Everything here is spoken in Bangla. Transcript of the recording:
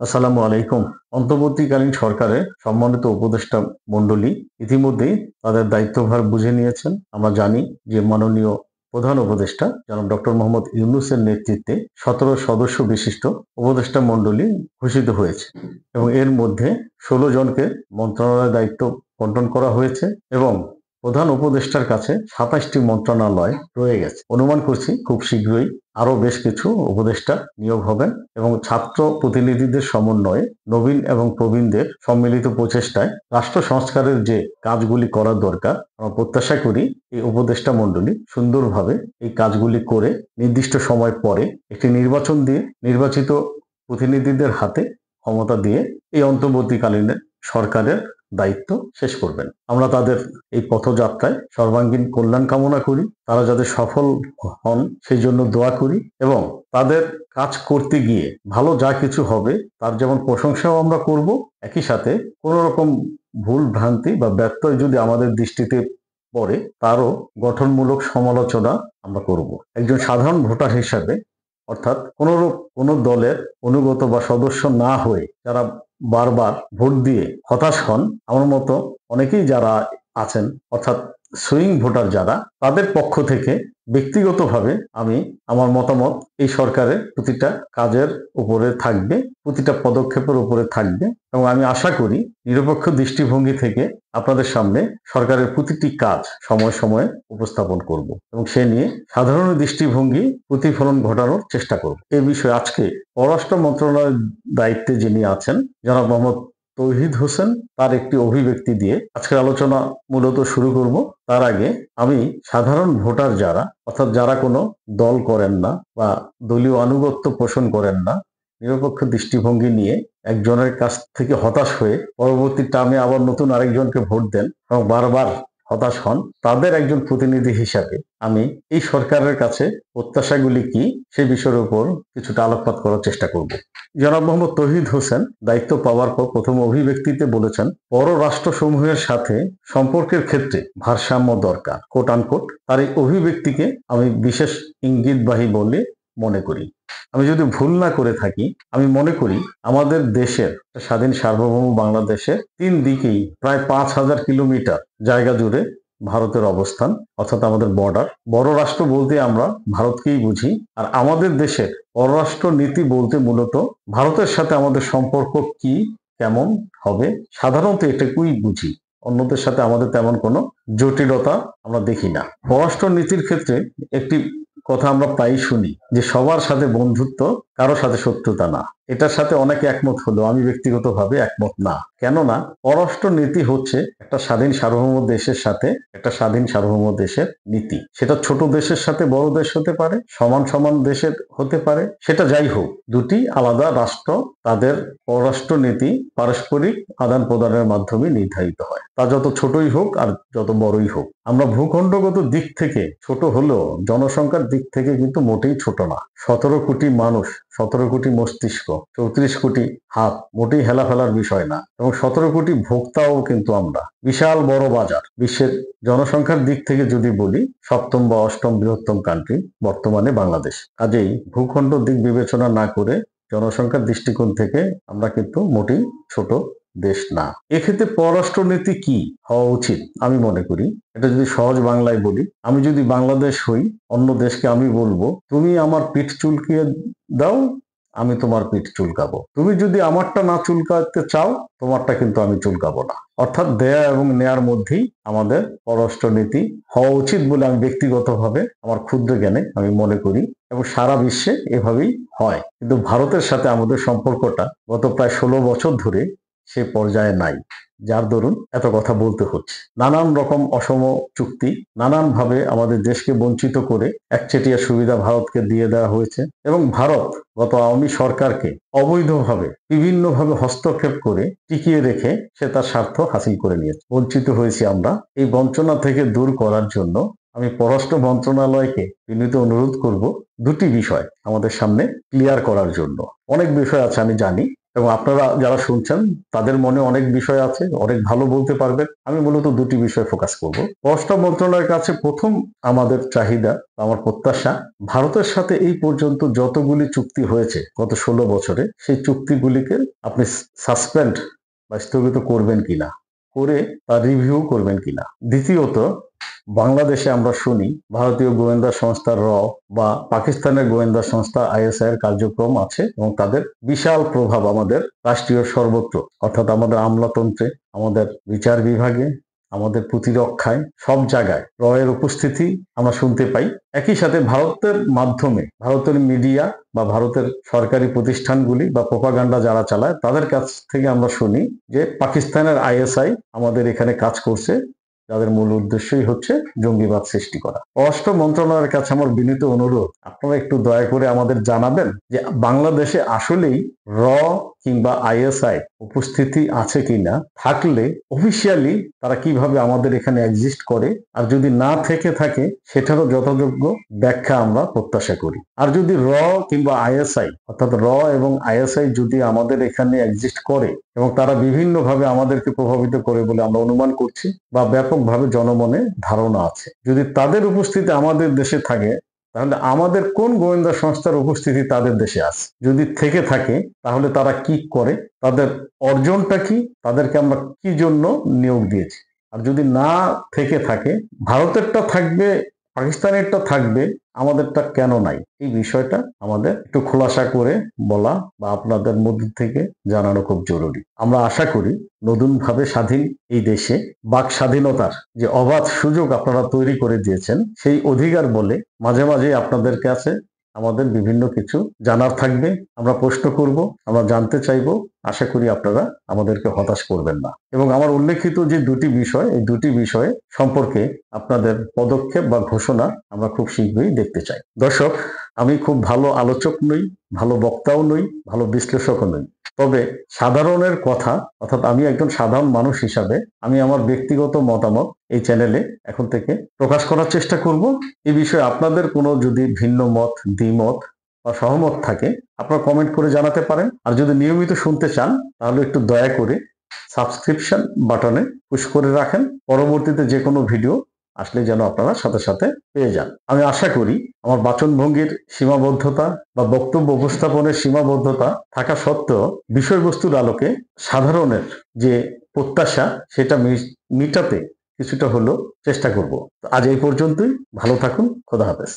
আসসালামু আলাইকুম। অন্তর্বর্তীকালীন সরকারের সম্মানিত উপদেষ্টা মণ্ডলী ইতিমধ্যেই তাদের দায়িত্বভার বুঝে নিয়েছেন। আমরা জানি যে মাননীয় প্রধান উপদেষ্টা জনাব ডক্টর মোহাম্মদ ইউনূসের নেতৃত্বে ১৭ সদস্য বিশিষ্ট উপদেষ্টা মণ্ডলী ঘোষিত হয়েছে এবং এর মধ্যে ১৬ জনকে মন্ত্রণালয়ের দায়িত্ব বন্টন করা হয়েছে এবং প্রধান উপদেষ্টার কাছে ২৭টি মন্ত্রণালয় রয়ে গেছে। অনুমান করছি খুব শীঘ্রই আরো বেশ কিছু উপদেষ্টা নিয়োগ হবেন এবং ছাত্র প্রতিনিধিদের সমন্বয়ে নবীন এবং প্রবীণদের সম্মিলিত প্রচেষ্টায় রাষ্ট্র সংস্কারের যে কাজগুলি করার দরকার আমরা প্রত্যাশা করি এই উপদেষ্টা মণ্ডলী সুন্দরভাবে এই কাজগুলি করে নির্দিষ্ট সময় পরে একটি নির্বাচন দিয়ে নির্বাচিত প্রতিনিধিদের হাতে ক্ষমতা দিয়ে এই অন্তর্বর্তীকালীন সরকারের দায়িত্ব শেষ করবেন। আমরা তাদের এই পথযাত্রায় সর্বাঙ্গীন কল্যাণ কামনা করি, তারা যাতে সফল হন সেই জন্য দোয়া করি এবং তাদের কাজ করতে গিয়ে ভালো যা কিছু হবে তার যেমন প্রশংসাও আমরা করব, একই সাথে কোনো রকম ভুল ভ্রান্তি বা ব্যত্যয় যদি আমাদের দৃষ্টিতে পড়ে তারও গঠনমূলক সমালোচনা আমরা করব। একজন সাধারণ ভোটার হিসাবে অর্থাৎ কোনো দলের অনুগত বা সদস্য না হয়ে যারা বারবার ভোট দিয়ে হতাশ হন, আমার মতো অনেকেই যারা আছেন অর্থাৎ সুইং ভোটার যারা, তাদের পক্ষ থেকে ব্যক্তিগতভাবে আমি আমার মতামত এই সরকারের প্রতিটা কাজের উপরে থাকবে, প্রতিটা পদক্ষেপের উপরে থাকবে এবং আমি আশা করি নিরপেক্ষ দৃষ্টিভঙ্গি থেকে আপনাদের সামনে সরকারের প্রতিটি কাজ সময়ে সময়ে উপস্থাপন করব এবং সে নিয়ে সাধারণ দৃষ্টিভঙ্গি প্রতিফলন ঘটানোর চেষ্টা করব। এ বিষয়ে আজকে পররাষ্ট্র মন্ত্রণালয়ের দায়িত্বে যিনি আছেন জনাব মোহাম্মদ তৌহিদ হোসেন তার একটি অভিব্যক্তি দিয়ে আজকের আলোচনা মূলত শুরু করব। তার আগে আমি সাধারণ ভোটার যারা অর্থাৎ যারা কোনো দল করেন না বা দলীয় আনুগত্য পোষণ করেন না, নিরপেক্ষ দৃষ্টিভঙ্গি নিয়ে একজনের কাছ থেকে হতাশ হয়ে পরবর্তী টার্মে আবার নতুন আরেকজনকে ভোট দেন এবং বারবার হতাশ হন, তাদের একজন প্রতিনিধি হিসাবে আমি এই সরকারের কাছে প্রত্যাশাগুলি কি সে বিষয়ের উপর কিছুটা আলোকপাত করার চেষ্টা করব। জনাব মোহাম্মদ তৌহিদ হোসেন দায়িত্ব পাওয়ার পর প্রথম অভিব্যক্তিতে বলেছেন পররাষ্ট্রসমূহের সাথে সম্পর্কের ক্ষেত্রে ভারসাম্য দরকার, কোট আনকোট। তার এই অভিব্যক্তিকে আমি বিশেষ ইঙ্গিতবাহী বলে মনে করি। আমি যদি ভুল না করে থাকি, আমি মনে করি আমাদের দেশের স্বাধীন সার্বভৌম বাংলাদেশের তিন দিকেই প্রায় ৫,০০০ কিলোমিটার জায়গা জুড়ে ভারতের অবস্থান, অর্থাৎ আমাদের বর্ডার। বড় রাষ্ট্র বলতে আমরা ভারতকেই বুঝি, আর আমাদের দেশের পররাষ্ট্র নীতি বলতে মূলত ভারতের সাথে আমাদের সম্পর্ক কি কেমন হবে সাধারণত এটুকুই বুঝি। অন্যদের সাথে আমাদের তেমন কোনো জটিলতা আমরা দেখি না। পররাষ্ট্র নীতির ক্ষেত্রে একটি কথা আমরা প্রায়ই শুনি যে সবার সাথে বন্ধুত্ব, কারো সাথে শত্রুতা না। এটার সাথে অনেকে একমত হলেও আমি ব্যক্তিগতভাবে একমত না। কেননা পররাষ্ট্র নীতি হচ্ছে একটা স্বাধীন সার্বভৌম দেশের সাথে একটা স্বাধীন সার্বভৌম দেশের নীতি। সেটা ছোট দেশের সাথে বড় দেশ হতে পারে, সমান সমান দেশের হতে পারে, সেটা যাই হোক, দুটি আলাদা রাষ্ট্র তাদের পররাষ্ট্র নীতি পারস্পরিক আদান প্রদানের মাধ্যমে নির্ধারিত হয়, তা যত ছোটই হোক আর যত বড়ই হোক। আমরা ভূখণ্ডগত দিক থেকে ছোট হলেও জনসংখ্যার দিক থেকে কিন্তু মোটেই ছোট না। ১৭ কোটি মানুষ, ১৭ কোটি মস্তিষ্ক, ৩৪ কোটি হাত, মোটেই হেলা ফেলার বিষয় না এবং ১৭ কোটি ভোক্তাও কিন্তু আমরা। বিশাল বড় বাজার। বিশ্বের জনসংখ্যার দিক থেকে যদি বলি সপ্তম বা অষ্টম বৃহত্তম কান্ট্রি বর্তমানে বাংলাদেশ। কাজেই ভূখণ্ড দিক বিবেচনা না করে জনসংখ্যার দৃষ্টিকোণ থেকে আমরা কিন্তু মোটেই ছোট দেশ না। এক্ষেত্রে পররাষ্ট্রনীতি কি হওয়া উচিত আমি মনে করি, এটা যদি সহজ বাংলায় বলি, আমি যদি বাংলাদেশ হই, অন্য দেশকে আমি বলবো তুমি আমার পিঠ চুলকিয়ে দাও, আমি তোমার পিঠ চুলকাবো। তুমি যদি আমারটা না চুলকাতে চাও, তোমারটা কিন্তু আমি চুলকাবো না। অর্থাৎ দেয়া এবং নেয়ার মধ্যেই আমাদের পররাষ্ট্রনীতি হওয়া উচিত বলে আমি ব্যক্তিগতভাবে আমার ক্ষুদ্র জ্ঞানে আমি মনে করি এবং সারা বিশ্বে এভাবেই হয়। কিন্তু ভারতের সাথে আমাদের সম্পর্কটা গত প্রায় ১৬ বছর ধরে সে পর্যায়ে নাই, যার দরুন এত কথা বলতে হচ্ছে। নানান রকম অসম চুক্তি, নানান ভাবে আমাদের দেশকে বঞ্চিত করে একচেটিয়া সুবিধা ভারতকে দিয়ে দেওয়া হয়েছে এবং ভারত গত আওয়ামী সরকারকে অবৈধভাবে বিভিন্নভাবে হস্তক্ষেপ করে টিকিয়ে রেখে সে তার স্বার্থ হাসিল করে নিয়েছে। বঞ্চিত হয়েছি আমরা। এই বঞ্চনা থেকে দূর করার জন্য আমি পররাষ্ট্র মন্ত্রণালয়কে বিনীত অনুরোধ করব দুটি বিষয় আমাদের সামনে ক্লিয়ার করার জন্য। অনেক বিষয় আছে আমি জানি এবং আপনারা যারা শুনছেন তাদের মনে অনেক বিষয় আছে, অনেক ভালো বলতে পারবেন। আমি মূলত দুটি বিষয় ফোকাস করব। পররাষ্ট্র মন্ত্রণালয়ের কাছে প্রথম আমাদের চাহিদা, আমার প্রত্যাশা, ভারতের সাথে এই পর্যন্ত যতগুলি চুক্তি হয়েছে গত 16 বছরে, সেই চুক্তিগুলিকে আপনি সাসপেন্ড বা স্থগিত করবেন কিনা, করে তার রিভিউ করবেন কিনা। দ্বিতীয়ত, বাংলাদেশে আমরা শুনি ভারতীয় গোয়েন্দা সংস্থা র বা পাকিস্তানের গোয়েন্দা সংস্থা আইএসআই এর কার্যক্রম আছে এবং তাদের বিশাল প্রভাব আমাদের রাষ্ট্রীয় সর্বত্র, অর্থাৎ আমাদের আমলাতন্ত্রে, আমাদের বিচার বিভাগে, আমাদের প্রতিরক্ষায়, সব জায়গায় র এর উপস্থিতি আমরা শুনতে পাই। একই সাথে ভারতের মাধ্যমে ভারতের মিডিয়া বা ভারতের সরকারি প্রতিষ্ঠানগুলি বা প্রোপাগান্ডা যারা চালায় তাদের কাছ থেকে আমরা শুনি যে পাকিস্তানের আইএসআই আমাদের এখানে কাজ করছে, যাদের মূল উদ্দেশ্যই হচ্ছে জঙ্গিবাদ সৃষ্টি করা। পররাষ্ট্র মন্ত্রণালয়ের কাছে আমার বিনীত অনুরোধ, আপনারা একটু দয়া করে আমাদের জানাবেন যে বাংলাদেশে আসলেই র কিংবা আইএসআই উপস্থিতি আছে কিনা, থাকলে অফিসিয়ালি তারা কিভাবে আমাদের এখানে এক্সিস্ট করে, আর যদি না থেকে থাকে সেটারও যথাযোগ্য ব্যাখ্যা আমরা প্রত্যাশা করি। আর যদি র কিংবা আইএসআই, অর্থাৎ র এবং আইএসআই যদি আমাদের এখানে এক্সিস্ট করে এবং তারা বিভিন্নভাবে আমাদেরকে প্রভাবিত করে বলে আমরা অনুমান করছি বা ব্যাপকভাবে জনমনে ধারণা আছে, যদি তাদের উপস্থিতি আমাদের দেশে থাকে, তাহলে আমাদের কোন গোয়েন্দা সংস্থার উপস্থিতি তাদের দেশে আছে, যদি থেকে থাকে তাহলে তারা কি করে, তাদের অর্জনটা কি, তাদেরকে আমরা কি জন্য নিয়োগ দিয়েছি। আর যদি না থেকে থাকে, ভারতেরটা থাকবে, পাকিস্তানেরটা থাকবে, আমাদেরটা কেন নাই, এই বিষয়টা আমাদের একটু খোলাসা করে বলা বা আপনাদের মধ্য থেকে জানানো খুব জরুরি। আমরা আশা করি নতুনভাবে স্বাধীন এই দেশে বাক স্বাধীনতার যে অবাধ সুযোগ আপনারা তৈরি করে দিয়েছেন, সেই অধিকার বলে মাঝে মাঝে আপনাদের কাছে আমাদের বিভিন্ন কিছু জানার থাকবে, আমরা প্রশ্ন করব, আমরা জানতে চাইব। আশা করি আপনারা আমাদেরকে হতাশ করবেন না এবং আমার উল্লেখিত যে দুটি বিষয়, এই দুটি বিষয়ে সম্পর্কে আপনাদের পদক্ষেপ বা ঘোষণা আমরা খুব শীঘ্রই দেখতে চাই। দর্শক, আমি খুব ভালো আলোচক নই, ভালো বক্তাও নই, ভালো বিশ্লেষকও নই, তবে সাধারণের কথা, অর্থাৎ আমি একজন সাধারণ মানুষ হিসাবে আমি আমার ব্যক্তিগত মতামত এই চ্যানেলে এখন থেকে প্রকাশ করার চেষ্টা করব। এই বিষয়ে আপনাদের কোনো যদি ভিন্ন মত, দ্বিমত বা সহমত থাকে, আপনারা কমেন্ট করে জানাতে পারেন। আর যদি নিয়মিত শুনতে চান তাহলে একটু দয়া করে সাবস্ক্রিপশন বাটনে পুশ করে রাখেন, পরবর্তীতে যে কোনো ভিডিও আসলে যেন আপনারা সাথে সাথে পেয়ে যান। আমি আশা করি আমার বাচনভঙ্গির সীমাবদ্ধতা বা বক্তব্য উপস্থাপনের সীমাবদ্ধতা থাকা সত্ত্বেও বিষয়বস্তুর আলোকে সাধারণের যে প্রত্যাশা সেটা মিটাতে কিছুটা হলেও চেষ্টা করব। আজ এই পর্যন্তই, ভালো থাকুন, খোদা হাফেজ।